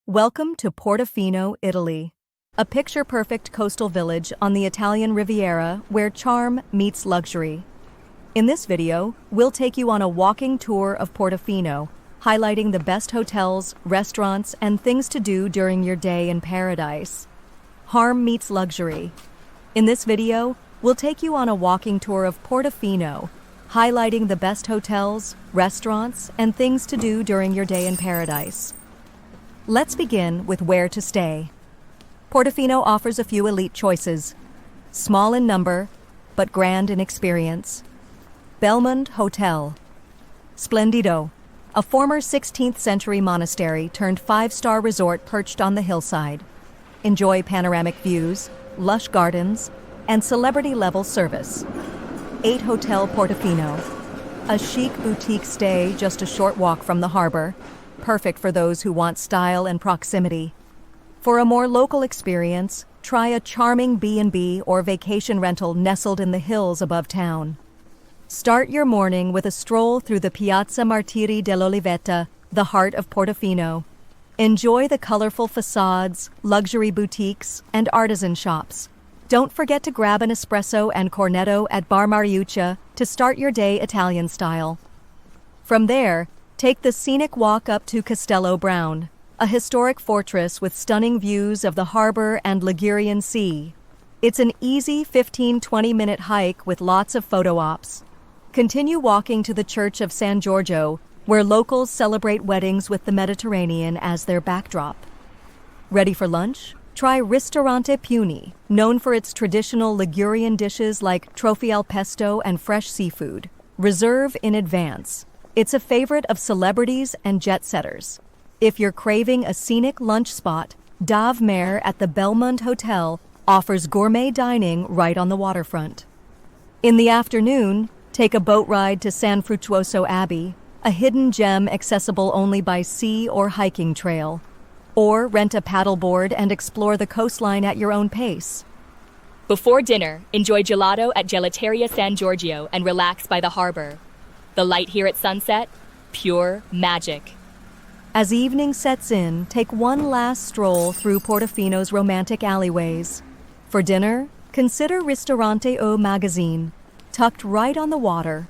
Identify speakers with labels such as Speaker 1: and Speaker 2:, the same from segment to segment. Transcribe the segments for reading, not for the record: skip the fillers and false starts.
Speaker 1: Welcome to Portofino, Italy, a picture-perfect coastal village on the Italian Riviera where charm meets luxury. In this video, we'll take you on a walking tour of Portofino, highlighting the best hotels, restaurants, and things to do during your day in paradise. Charm meets luxury. In this video, we'll take you on a walking tour of Portofino, highlighting the best hotels, restaurants, and things to do during your day in paradise. Let's begin with where to stay. Portofino offers a few elite choices. Small in number, but grand in experience. Belmond Hotel. Splendido, a former 16th century monastery turned five-star resort perched on the hillside. Enjoy panoramic views, lush gardens, and celebrity-level service. 8 Hotel Portofino, a chic boutique stay just a short walk from the harbor, perfect for those who want style and proximity. For a more local experience, try a charming B&B or vacation rental nestled in the hills above town. Start your morning with a stroll through the Piazza Martiri dell'Olivetta, the heart of Portofino. Enjoy the colorful facades, luxury boutiques, and artisan shops. Don't forget to grab an espresso and cornetto at Bar Mariuccia to start your day Italian style. From there, take the scenic walk up to Castello Brown, a historic fortress with stunning views of the harbor and Ligurian Sea. It's an easy 15-20-minute hike with lots of photo ops. Continue walking to the Church of San Giorgio, where locals celebrate weddings with the Mediterranean as their backdrop. Ready for lunch? Try Ristorante Puni, known for its traditional Ligurian dishes like trophy al pesto and fresh seafood. Reserve in advance. It's a favorite of celebrities and jet-setters. If you're craving a scenic lunch spot, Dave Mare at the Belmond Hotel offers gourmet dining right on the waterfront. In the afternoon, take a boat ride to San Frutuoso Abbey, a hidden gem accessible only by sea or hiking trail. Or rent a paddleboard and explore the coastline at your own pace.
Speaker 2: Before dinner, enjoy gelato at Gelateria San Giorgio and relax by the harbor. The light here at sunset, pure magic.
Speaker 1: As evening sets in, take one last stroll through Portofino's romantic alleyways. For dinner, consider Ristorante O Magazine, tucked right on the water,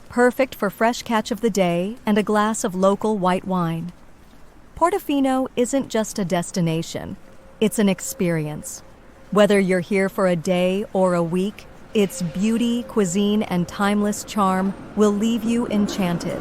Speaker 1: perfect for fresh catch of the day and a glass of local white wine. Portofino isn't just a destination, it's an experience. Whether you're here for a day or a week, its beauty, cuisine, and timeless charm will leave you enchanted.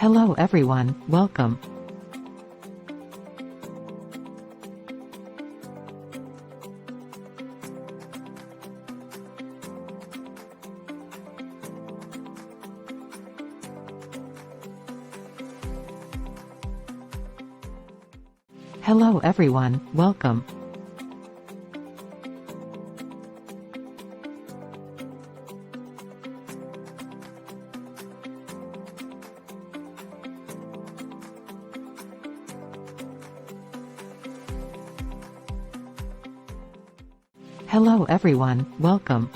Speaker 3: Hello everyone, welcome. Hello everyone, welcome. Hello everyone, welcome.